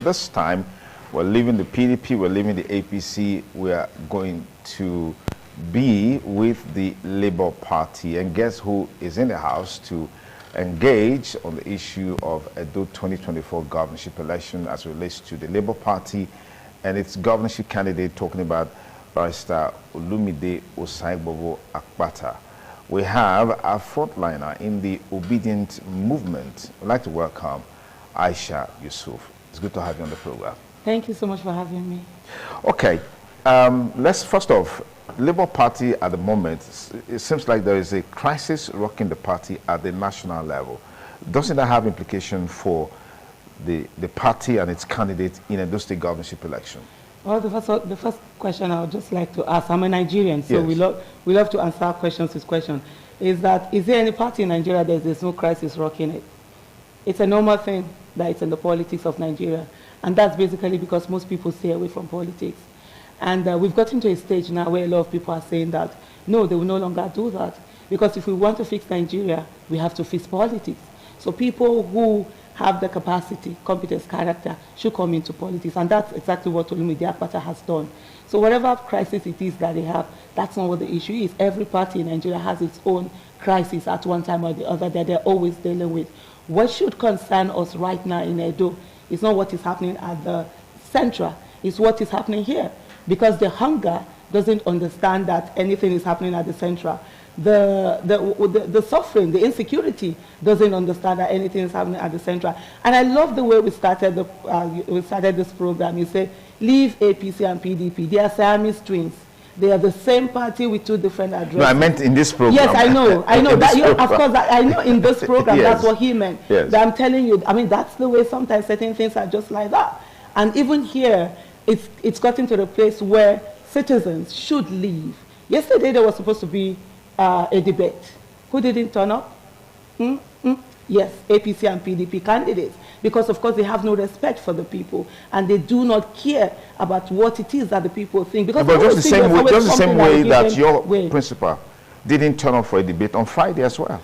This time, we're leaving the PDP, we're leaving the APC, we are going to be with the Labour Party. And guess who is in the house to engage on the issue of Edo 2024 governorship election as it relates to the Labour Party and its governorship candidate, talking about Barrister Olumide Akpata. We have a frontliner in the obedient movement. I'd like to welcome Aisha Yusuf. It's good to have you on the program. Thank you so much for having me. Okay, let's first off, Labour Party at the moment, it seems like there is a crisis rocking the party at the national level. Doesn't that have implication for the party and its candidate in a state governorship election? Well, the first question I would just like to ask, I'm a Nigerian, so yes. we love to answer questions with questions, is there any party in Nigeria that there's no crisis rocking it? It's a normal thing that it's in the politics of Nigeria. And that's basically because most people stay away from politics. And we've gotten to a stage now where a lot of people are saying that, no, they will no longer do that. Because if we want to fix Nigeria, we have to fix politics. So people who have the capacity, competence, character, should come into politics. And that's exactly what Olumide Akpata has done. So whatever crisis it is that they have, that's not what the issue is. Every party in Nigeria has its own crisis at one time or the other that they're always dealing with. What should concern us right now in Edo is not what is happening at the central, it's what is happening here. Because the hunger doesn't understand that anything is happening at the central. The suffering, the insecurity doesn't understand that anything is happening at the central. And I love the way we started this program. You say, leave APC and PDP. They are Siamese twins. They are the same party with two different addresses. No, I meant in this program. Yes, I know. I know. That of course, I know in this program, yes. That's what he meant. Yes. But I'm telling you, I mean, that's the way sometimes certain things are just like that. And even here, it's gotten to the place where citizens should leave. Yesterday, there was supposed to be a debate. Who didn't turn up? Yes, APC and PDP candidates. Because, of course, they have no respect for the people. And they do not care about what it is that the people think. Because but just the same way that your principal didn't turn up for a debate on Friday as well.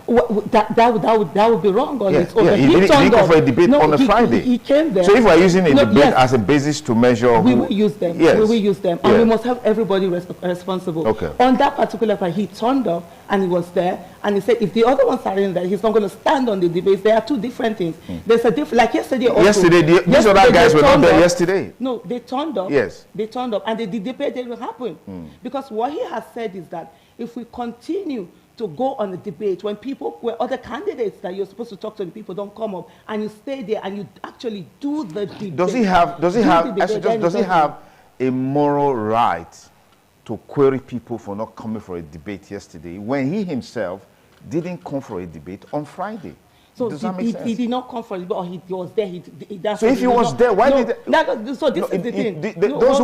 That would be wrong on its own. Yeah, he didn't come for a debate on a Friday. He came there. So if we're using a debate as a basis to measure we will use them. Yes. We will use them. And we must have everybody responsible. Okay. On that particular part, he turned up and he was there. And he said, if the other ones are in there, he's not going to stand on the debates. There are two different things. There's a different, like yesterday also. These other guys were not there yesterday. No, they turned up. Yes. They turned up. And the debate didn't happen. Because what he has said is that if we continue to go on the debate when other candidates that you're supposed to talk to the people don't come up, and you stay there and you actually do the debate. Does he have a moral right to query people for not coming for a debate yesterday when he himself didn't come for a debate on Friday? So does that make sense? He did not come for a debate, or he was there. So if he was there, why did? So this is the thing. Those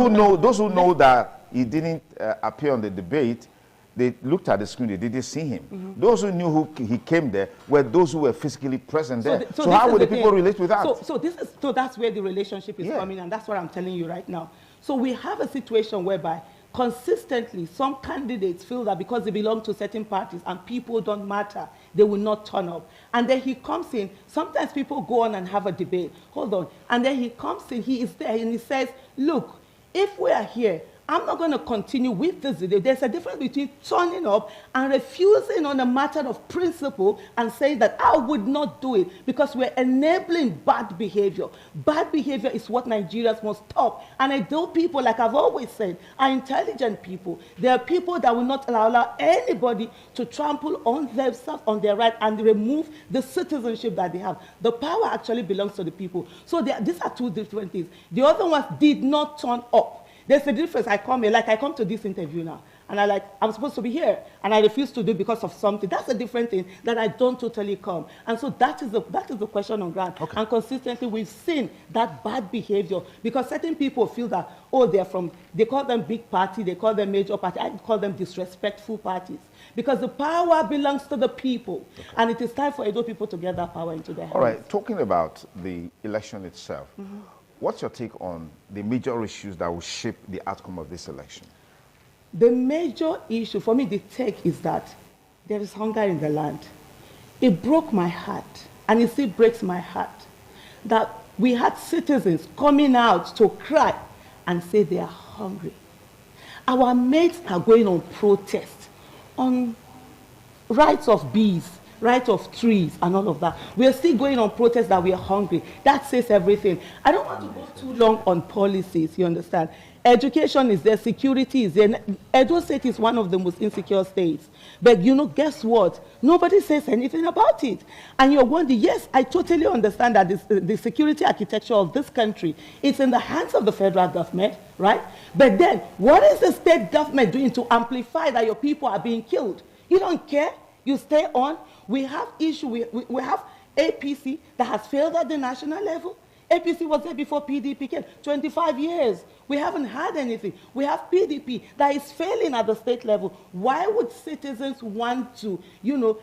who know that he didn't appear on the debate, they looked at the screen, they didn't see him. Those who knew he came there were those who were physically present there. So how would the people relate with that? So that's where the relationship is coming, and that's what I'm telling you right now. So we have a situation whereby consistently some candidates feel that because they belong to certain parties and people don't matter, they will not turn up. And then he comes in, sometimes people go on and have a debate, hold on, and then he comes in, he is there and he says, look, if we are here, I'm not going to continue with this debate. There's a difference between turning up and refusing on a matter of principle and saying that I would not do it because we're enabling bad behavior. Bad behavior is what Nigerians must stop. And I know people, like I've always said, are intelligent people. There are people that will not allow anybody to trample on themselves, on their right, and remove the citizenship that they have. The power actually belongs to the people. So these are two different things. The other ones did not turn up. There's a difference. I come to this interview now, and I'm supposed to be here, and I refuse to do it because of something. That's a different thing that I don't totally come. And so that is the question on ground. Okay. And consistently we've seen that bad behavior because certain people feel that, oh, they call them big party, they call them major party. I call them disrespectful parties because the power belongs to the people. Okay. And it is time for Edo people to get that power into their hands. All right, talking about the election itself, what's your take on the major issues that will shape the outcome of this election? The major issue, for me, the take is that there is hunger in the land. It broke my heart, and it still breaks my heart, that we had citizens coming out to cry and say they are hungry. Our mates are going on protest on rights of bees, rights of trees, and all of that. We are still going on protest that we are hungry. That says everything. I don't want to go too long on policies, you understand? Education is there, security is there. Edo State is one of the most insecure states. But you know, guess what? Nobody says anything about it. And you're wondering, yes, I totally understand that the security architecture of this country is in the hands of the federal government, right? But then, what is the state government doing to amplify that your people are being killed? You don't care. You stay on. We have issue. We have APC that has failed at the national level. APC was there before PDP came, 25 years. We haven't had anything. We have PDP that is failing at the state level. Why would citizens want to, you know,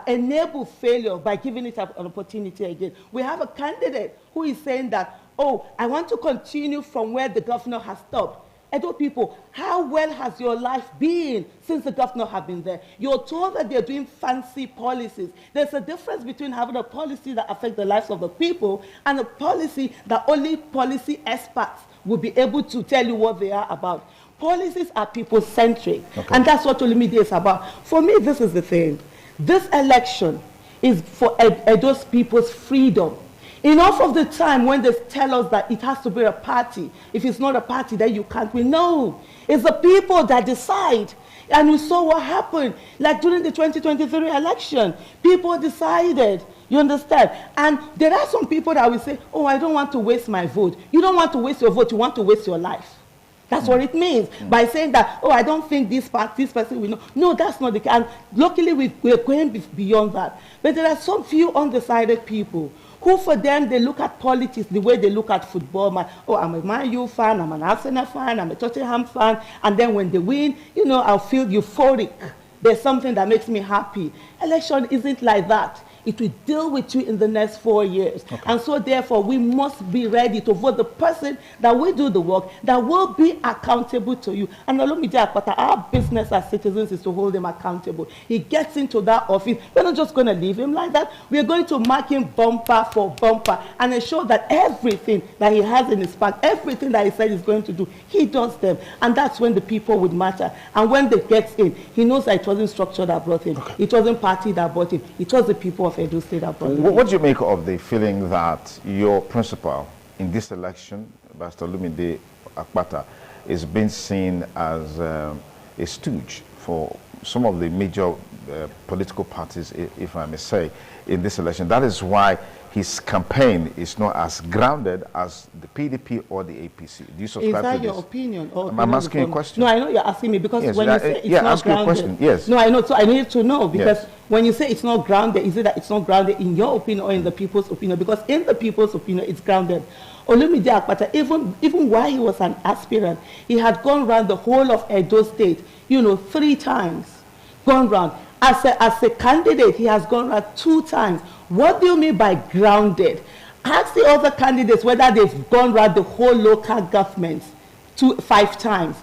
enable failure by giving it an opportunity again? We have a candidate who is saying that, oh, I want to continue from where the governor has stopped. Edo people, how well has your life been since the governor has been there? You're told that they're doing fancy policies. There's a difference between having a policy that affects the lives of the people and a policy that only policy experts will be able to tell you what they are about. Policies are people-centric, and that's what Olumide is about. For me, this is the thing. This election is for Edo's people's freedom. Enough of the time when they tell us that it has to be a party. If it's not a party, then you can't win. No, it's the people that decide. And we saw what happened. Like during the 2023 election, people decided. You understand? And there are some people that will say, oh, I don't want to waste my vote. You don't want to waste your vote. You want to waste your life. That's what it means by saying that, oh, I don't think this person will know. No, that's not the case. And luckily, we're going beyond that. But there are some few undecided people who, for them, they look at politics the way they look at football. Oh, I'm a Man U fan, I'm an Arsenal fan, I'm a Tottenham fan, and then when they win, you know, I'll feel euphoric. There's something that makes me happy. Election isn't like that. It will deal with you in the next 4 years. And so therefore, we must be ready to vote the person that will do the work, that will be accountable to you. And Olumide Akpata, our business as citizens is to hold him accountable. He gets into that office. We're not just going to leave him like that. We're going to mark him bumper for bumper and ensure that everything that he has in his pack, everything that he said he's going to do, he does them. And that's when the people would matter. And when they get in, he knows that it wasn't structure that brought him. It wasn't party that brought him. It was the people of Edo State that brought him. What do you make of the feeling that your principal in this election, Pastor Olumide Akpata, is being seen as a stooge for some of the major political parties, if I may say, in this election? That is why his campaign is not as grounded as the PDP or the APC. Do you subscribe to this? Is that your opinion? Or I'm asking you a question. No, I know you're asking me because yes, when you say it's not grounded. Question. Yes. No, I know. So I need to know because when you say it's not grounded, is it that it's not grounded in your opinion or in the people's opinion? Because in the people's opinion, it's grounded. Olumide Akpata, even while he was an aspirant, he had gone around the whole of Edo State, you know, 3 times. Gone round. As a candidate, he has gone around 2 times. What do you mean by grounded? Ask the other candidates whether they've gone around the whole local government 5 times.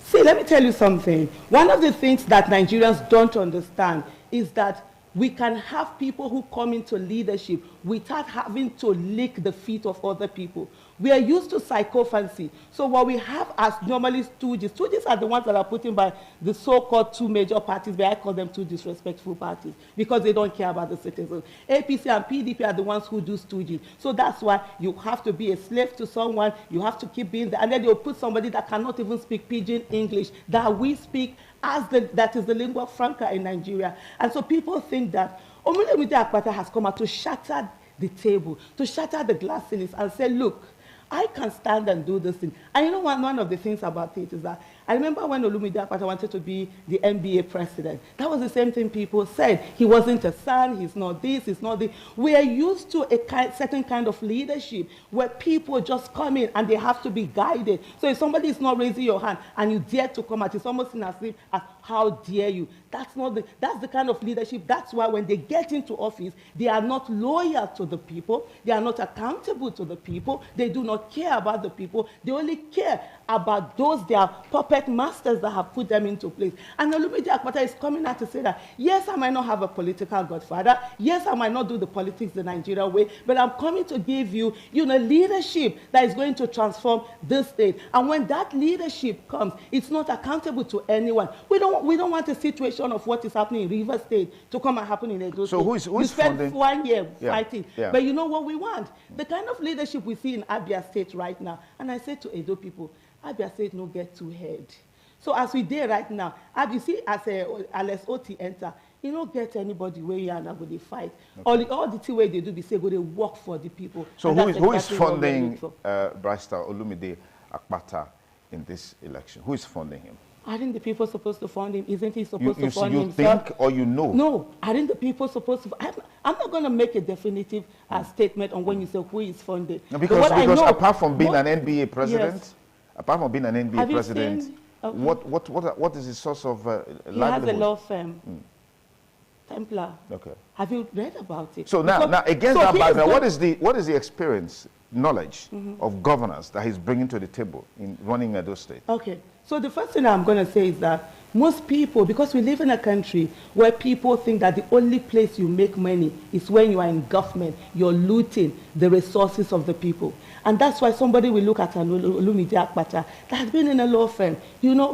See, let me tell you something. One of the things that Nigerians don't understand is that we can have people who come into leadership without having to lick the feet of other people. We are used to sycophancy. So what we have as normally stooges are the ones that are put in by the so-called 2 major parties, but I call them 2 disrespectful parties because they don't care about the citizens. APC and PDP are the ones who do stooges. So that's why you have to be a slave to someone, you have to keep being there, and then they'll put somebody that cannot even speak pidgin English, that we speak that is the lingua franca in Nigeria. And so people think that Olumide Akpata has come out to shatter the table, to shatter the glass ceilings and say, look, I can stand and do this thing. And you know one of the things about it is that I remember when Olumide Akpata wanted to be the NBA president. That was the same thing people said. He wasn't a son, he's not this, he's not this. We are used to a certain kind of leadership where people just come in and they have to be guided. So if somebody is not raising your hand and you dare to come out, it's almost in as if, how dare you? That's the kind of leadership. That's why when they get into office, they are not loyal to the people. They are not accountable to the people. They do not care about the people. They only care about those their puppet puppet masters that have put them into place. And Olumide Akpata is coming out to say that, yes, I might not have a political godfather. Yes, I might not do the politics the Nigerian way, but I'm coming to give you, leadership that is going to transform this state. And when that leadership comes, it's not accountable to anyone. We don't want a situation of what is happening in River State to come and happen in Edo State. So who is you spent funding? 1 year fighting. Yeah. But you know what we want? The kind of leadership we see in Abia State right now. And I say to Edo people, Abia State no get too head. So as we did right now, as you see, as Alex Oti enter, you don't get anybody where you are now go they fight. Okay. All the two way they do, they say go they work for the people. So who is funding Barrister Olumide Akpata in this election? Who is funding him? Aren't the people supposed to fund him? Isn't he supposed to fund himself? You think or you know? No, aren't the people supposed to? I'm not going to make a definitive statement on when you say who is funded. No, because apart from being an NBA president, yes. Apart from being an NBA president, what is the source of livelihood? He has a law firm. Templar. Okay. Have you read about it? So now against that background, what is the experience, knowledge of governance that he's bringing to the table in running Edo State? Okay. So the first thing I'm going to say is that most people, because we live in a country where people think that the only place you make money is when you are in government, you're looting the resources of the people. And that's why somebody will look at Olumide Akpata that has been in a law firm. May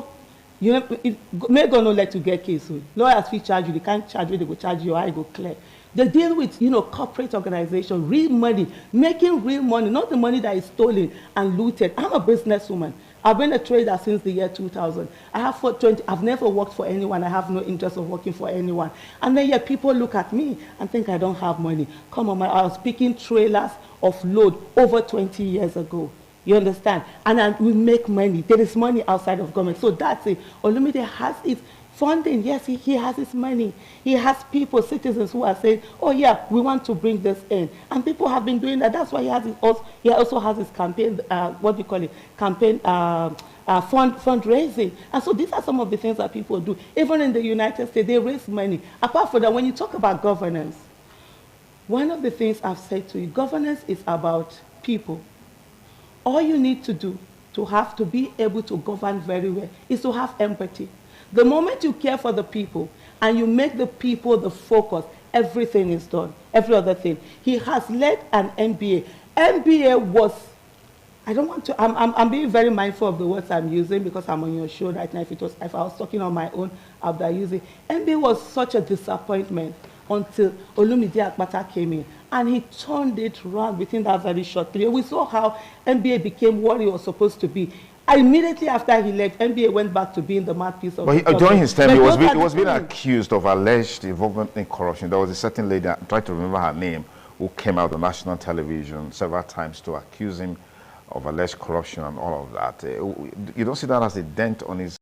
God not let you get case. Lawyers will charge you, they can't charge you, they will charge you, I go clear. They deal with, corporate organization, real money, making real money, not the money that is stolen and looted. I'm a businesswoman. I've been a trader since the year 2000. I've never worked for anyone. I have no interest of working for anyone. And then people look at me and think I don't have money. Come on, I was picking trailers of load over 20 years ago. You understand? And we make money. There is money outside of government. So that's it. Olumide has its funding. Yes, he has his money. He has people, citizens who are saying, oh yeah, we want to bring this in. And people have been doing that. That's why he also has his campaign, campaign fundraising. And so these are some of the things that people do. Even in the United States, they raise money. Apart from that, when you talk about governance, one of the things I've said to you, governance is about people. All you need to do to be able to govern very well is to have empathy. The moment you care for the people and you make the people the focus, everything is done, every other thing. He has led an MBA. MBA was, I'm being very mindful of the words I'm using because I'm on your show right now. If I was talking on my own, I would have used it. MBA was such a disappointment until Olumide Akpata came in. And he turned it around within that very short period. We saw how MBA became what he was supposed to be. Immediately after he left, MBA went back to being the mouthpiece of during his time, he was being accused of alleged involvement in corruption. There was a certain lady, I try to remember her name, who came out on national television several times to accuse him of alleged corruption and all of that. You don't see that as a dent on his